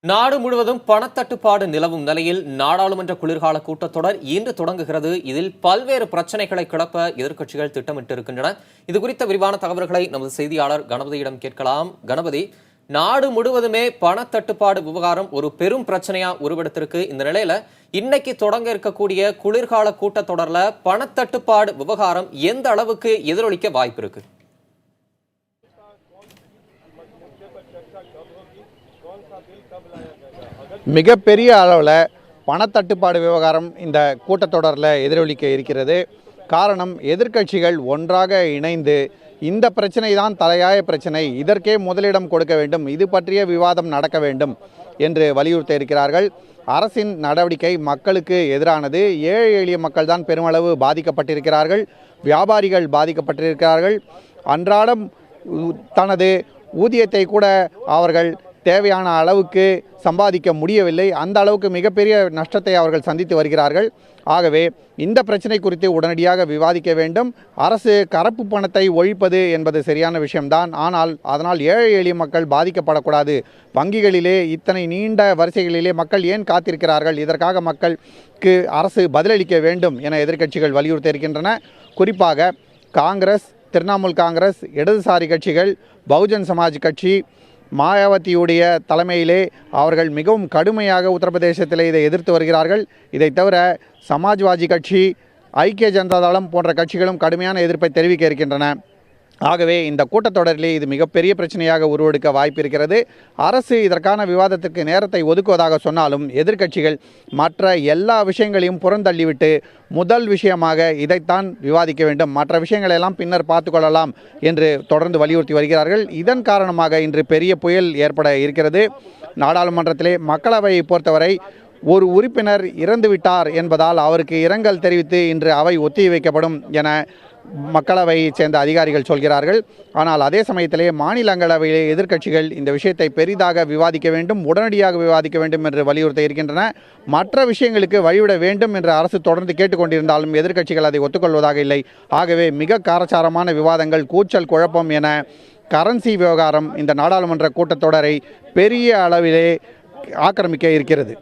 நாடு முழுவதும் பணத்தட்டுப்பாடு நிலவும் நிலையில் நாடாளுமன்ற குளிர்கால கூட்டத்தொடர் இன்று தொடங்குகிறது. இதில் பல்வேறு பிரச்சனைகளை கிளப்ப எதிர்க்கட்சிகள் திட்டமிட்டிருக்கின்றன. இதுகுறித்த விரிவான தகவல்களை நமது செய்தியாளர் கணபதியிடம் கேட்கலாம். கணபதி, நாடு முழுவதுமே பணத்தட்டுப்பாடு விவகாரம் ஒரு பெரும் பிரச்சனையா உருவெடுத்திருக்கு. இந்த நிலையில இன்னைக்கு தொடங்க இருக்கக்கூடிய குளிர்கால கூட்டத்தொடர்ல பணத்தட்டுப்பாடு விவகாரம் எந்த அளவுக்கு எதிரொலிக்க வாய்ப்பு இருக்கு? மிகப்பெரிய அளவில் பணத்தட்டுப்பாடு விவகாரம் இந்த கூட்டத்தொடரில் எதிரொலிக்க இருக்கிறது. காரணம், எதிர்க்கட்சிகள் ஒன்றாக இணைந்து இந்த பிரச்சனை தான் தலையாய பிரச்சனை, இதற்கே முதலிடம் கொடுக்க வேண்டும், இது பற்றிய விவாதம் நடக்க வேண்டும் என்று வலியுறுத்த இருக்கிறார்கள். அரசின் நடவடிக்கை மக்களுக்கு எதிரானது. ஏழை எளிய மக்கள் தான் பெருமளவு பாதிக்கப்பட்டிருக்கிறார்கள், வியாபாரிகள் பாதிக்கப்பட்டிருக்கிறார்கள். அன்றாடம் தனது ஊதியத்தை கூட அவர்கள் தேவையான அளவுக்கு சம்பாதிக்க முடியவில்லை. அந்த அளவுக்கு மிகப்பெரிய நஷ்டத்தை அவர்கள் சந்தித்து வருகிறார்கள். ஆகவே இந்த பிரச்சனை குறித்து உடனடியாக விவாதிக்க வேண்டும். அரசு கருப்பு பணத்தை ஒழிப்பது என்பது சரியான விஷயம்தான். ஆனால் அதனால் ஏழை எளிய மக்கள் பாதிக்கப்படக்கூடாது. வங்கிகளிலே இத்தனை நீண்ட வரிசைகளிலே மக்கள் ஏன் காத்திருக்கிறார்கள்? இதற்காக மக்களுக்கு அரசு பதிலளிக்க வேண்டும் என எதிர்க்கட்சிகள் வலியுறுத்தி இருக்கின்றன. குறிப்பாக காங்கிரஸ், திரிணாமுல் காங்கிரஸ், இடதுசாரி கட்சிகள், பகுஜன் சமாஜ் கட்சி, மாயாவதியுடைய தலைமையிலே அவர்கள் மிகவும் கடுமையாக உத்தரப்பிரதேசத்தில் இதை எதிர்த்து வருகிறார்கள். இதை தவிர சமாஜ்வாதி கட்சி, ஐக்கிய ஜனதா தளம் போன்ற கட்சிகளும் கடுமையான எதிர்ப்பை தெரிவிக்க இருக்கின்றன. ஆகவே இந்த கூட்டத்தொடரிலே இது மிகப்பெரிய பிரச்சனையாக உருவெடுக்க வாய்ப்பு இருக்கிறது. அரசு இதற்கான விவாதத்திற்கு நேரத்தை ஒதுக்குவதாக சொன்னாலும் எதிர்க்கட்சிகள் மற்ற எல்லா விஷயங்களையும் புறந்தள்ளிவிட்டு முதல் விஷயமாக இதைத்தான் விவாதிக்க வேண்டும், மற்ற விஷயங்களெல்லாம் பின்னர் பார்த்து கொள்ளலாம் என்று தொடர்ந்து வலியுறுத்தி வருகிறார்கள். இதன் காரணமாக இன்று பெரிய புயல் ஏற்பட இருக்கிறது. நாடாளுமன்றத்திலே மக்களவையை பொறுத்தவரை ஒரு உறுப்பினர் இறந்துவிட்டார் என்பதால் அவருக்கு இரங்கல் தெரிவித்து இன்று அவை ஒத்திவைக்கப்படும் என மக்களவையைச் சேர்ந்த அதிகாரிகள் சொல்கிறார்கள். ஆனால் அதே சமயத்திலே மாநிலங்களவையிலே எதிர்க்கட்சிகள் இந்த விஷயத்தை பெரிதாக விவாதிக்க வேண்டும், உடனடியாக விவாதிக்க வேண்டும் என்று வலியுறுத்த இருக்கின்றன. மற்ற விஷயங்களுக்கு வழிவிட வேண்டும் என்று அரசு தொடர்ந்து கேட்டுக்கொண்டிருந்தாலும் எதிர்க்கட்சிகள் அதை ஒத்துக்கொள்வதாக இல்லை. ஆகவே மிக காரசாரமான விவாதங்கள், கூச்சல், குழப்பம் என கரன்சி விவகாரம் இந்த நாடாளுமன்ற கூட்டத்தொடரை பெரிய அளவிலே ஆக்கிரமிக்க இருக்கிறது.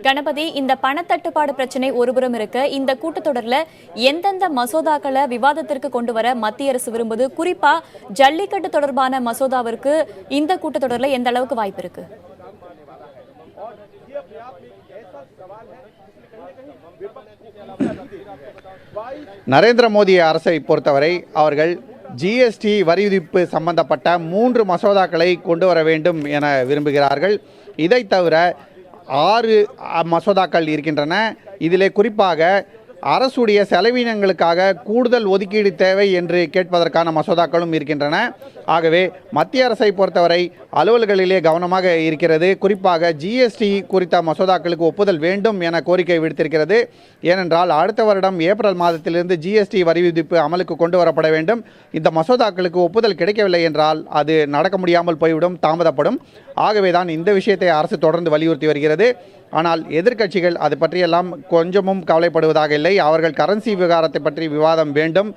கணபதி, இந்த பணத்தட்டுப்பாடு பிரச்சனை ஒருபுறம் இருக்க, இந்த கூட்டத்தொடரில் எந்தெந்த மசோதாக்களை விவாதத்திற்கு கொண்டு வர மத்திய அரசு விரும்புது? குறிப்பா ஜல்லிக்கட்டு தொடர்பான மசோதாவிற்கு இந்த கூட்டத்தொடரில் எந்த அளவுக்கு வாய்ப்பு இருக்கு? நரேந்திர மோடி அரசை பொறுத்தவரை அவர்கள் ஜிஎஸ்டி வரி விதிப்பு சம்பந்தப்பட்ட 3 மசோதாக்களை கொண்டு வர வேண்டும் என விரும்புகிறார்கள். இதை தவிர 6 மசோதாக்கள் இருக்கின்றன. இதிலே குறிப்பாக அரசுடைய செலவினங்களுக்காக கூடுதல் ஒதுக்கீடு தேவை என்று கேட்பதற்கான மசோதாக்களும் இருக்கின்றன. ஆகவே மத்திய அரசை பொறுத்தவரை அலுவல்களிலே கவனமாக இருக்கிறது. குறிப்பாக ஜிஎஸ்டி குறித்த மசோதாக்களுக்கு ஒப்புதல் வேண்டும் என கோரிக்கை விடுத்திருக்கிறது. ஏனென்றால் அடுத்த வருடம் ஏப்ரல் மாதத்திலிருந்து ஜிஎஸ்டி வரி விதிப்பு அமலுக்கு கொண்டு வரப்பட வேண்டும். இந்த மசோதாக்களுக்கு ஒப்புதல் கிடைக்கவில்லை என்றால் அது நடக்க முடியாமல் போய்விடும், தாமதப்படும். ஆகவே தான் இந்த விஷயத்தை அரசு தொடர்ந்து வலியுறுத்தி வருகிறது. ஆனால் எதிர்க்கட்சிகள் அது பற்றியெல்லாம் கொஞ்சமும் கவலைப்படுவதாக இல்லை. அவர்கள் கரன்சி விவகாரத்தை பற்றி விவாதம் வேண்டும்,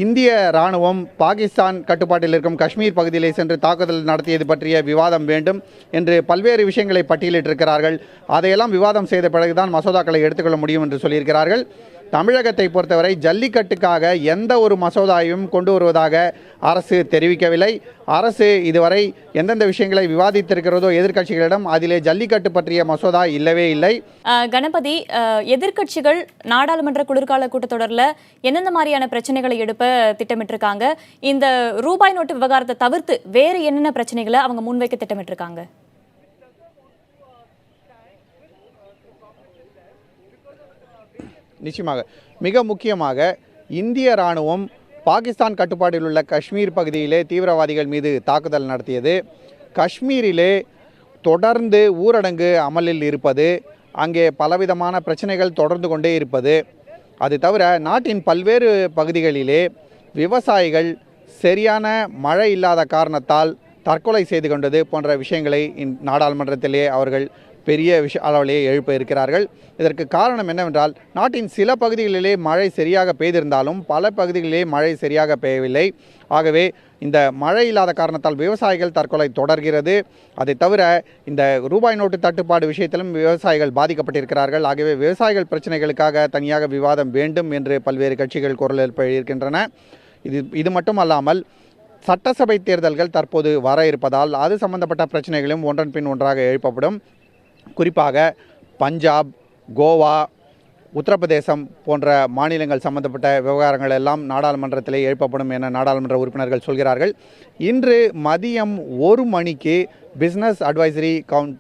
இந்திய இராணுவம் பாகிஸ்தான் கட்டுப்பாட்டில் இருக்கும் காஷ்மீர் பகுதியிலே சென்று தாக்குதல் நடத்தியது பற்றிய விவாதம் வேண்டும் என்று பல்வேறு விஷயங்களை பட்டியலிட்டிருக்கிறார்கள். அதையெல்லாம் விவாதம் செய்த பிறகுதான் மசோதாக்களை எடுத்துக்கொள்ள முடியும் என்று சொல்லியிருக்கிறார்கள். தமிழகத்தை பொறுத்தவரை ஜல்லிக்கட்டுக்காக எந்த ஒரு மசோதாவையும் கொண்டு வருவதாக அரசு தெரிவிக்கவில்லை. அரசு இதுவரை எந்தெந்த விஷயங்களை விவாதித்திருக்கிறதோ எதிர்க்கட்சிகளிடம், அதிலே ஜல்லிக்கட்டு பற்றிய மசோதா இல்லவே இல்லை. கணபதி, எதிர்க்கட்சிகள் நாடாளுமன்ற குளிர்கால கூட்டத்தொடரில் எந்தெந்த மாதிரியான பிரச்சனைகளை எடுப்ப திட்டமிட்டிருக்காங்க? இந்த ரூபாய் நோட்டு விவகாரத்தை தவிர்த்து வேறு என்னென்ன பிரச்சனைகளை அவங்க முன்வைக்க திட்டமிட்டிருக்காங்க? நிச்சயமாக, மிக முக்கியமாக இந்திய இராணுவம் பாகிஸ்தான் கட்டுப்பாட்டில் உள்ள காஷ்மீர் பகுதியிலே தீவிரவாதிகள் மீது தாக்குதல் நடத்தியது, காஷ்மீரிலே தொடர்ந்து ஊரடங்கு அமலில் இருப்பது, அங்கே பலவிதமான பிரச்சனைகள் தொடர்ந்து கொண்டே இருப்பது, அது தவிர நாட்டின் பல்வேறு பகுதிகளிலே விவசாயிகள் சரியான மழை இல்லாத காரணத்தால் தற்கொலை செய்து கொண்டது போன்ற விஷயங்களை நாடாளுமன்றத்திலே அவர்கள் பெரிய அளவிலே எழுப்ப இருக்கிறார்கள். இதற்கு காரணம் என்னவென்றால், நாட்டின் சில பகுதிகளிலே மழை சரியாக பெய்திருந்தாலும் பல பகுதிகளிலே மழை சரியாக பெய்யவில்லை. ஆகவே இந்த மழை இல்லாத காரணத்தால் விவசாயிகள் தற்கொலை தொடர்கிறது. அதை தவிர இந்த ரூபாய் நோட்டு தட்டுப்பாடு விஷயத்திலும் விவசாயிகள் பாதிக்கப்பட்டிருக்கிறார்கள். ஆகவே விவசாயிகள் பிரச்சனைகளுக்காக தனியாக விவாதம் வேண்டும் என்று பல்வேறு கட்சிகள் குரல் எழுப்ப இருக்கின்றன. இது மட்டுமல்லாமல் சட்டசபை தேர்தல்கள் தற்போது வர இருப்பதால் அது சம்பந்தப்பட்ட பிரச்சனைகளும் ஒன்றன் பின் ஒன்றாக எழுப்பப்படும். குறிப்பாக பஞ்சாப், கோவா, உத்தரப்பிரதேசம் போன்ற மாநிலங்கள் சம்பந்தப்பட்ட விவகாரங்கள் எல்லாம் நாடாளுமன்றத்திலே எழுப்பப்படும் என நாடாளுமன்ற உறுப்பினர்கள் சொல்கிறார்கள். இன்று மதியம் 1 மணிக்கு பிஸ்னஸ் அட்வைசரி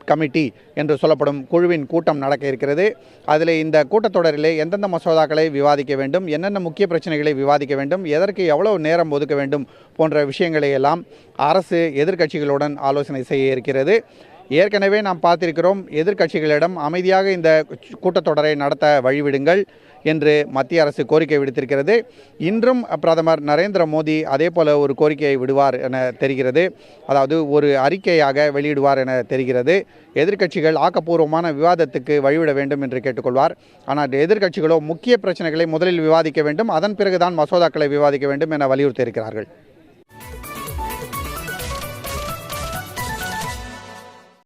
கமிட்டி என்று சொல்லப்படும் குழுவின் கூட்டம் நடக்க இருக்கிறது. அதில் இந்த கூட்டத்தொடரிலே எந்தெந்த மசோதாக்களை விவாதிக்க வேண்டும், என்னென்ன முக்கிய பிரச்சனைகளை விவாதிக்க வேண்டும், எதற்கு எவ்வளவு நேரம் ஒதுக்க வேண்டும் போன்ற விஷயங்களை எல்லாம் அரசு எதிர்க்கட்சிகளுடன் ஆலோசனை செய்ய இருக்கிறது. ஏற்கனவே நாம் பார்த்திருக்கிறோம், எதிர்க்கட்சிகளிடம் அமைதியாக இந்த கூட்டத்தொடரை நடத்த வழிவிடுங்கள் என்று மத்திய அரசு கோரிக்கை விடுத்திருக்கிறது. இன்றும் பிரதமர் நரேந்திர மோடி அதே போல ஒரு கோரிக்கையை விடுவார் என தெரிகிறது. அதாவது ஒரு அறிக்கையாக வெளியிடுவார் என தெரிகிறது. எதிர்க்கட்சிகள் ஆக்கப்பூர்வமான விவாதத்துக்கு வழிவிட வேண்டும் என்று கேட்டுக்கொள்வார். ஆனால் எதிர்க்கட்சிகளோ முக்கிய பிரச்சனைகளை முதலில் விவாதிக்க வேண்டும், அதன் பிறகுதான் மசோதாக்களை விவாதிக்க வேண்டும் என வலியுறுத்தி இருக்கிறார்கள்.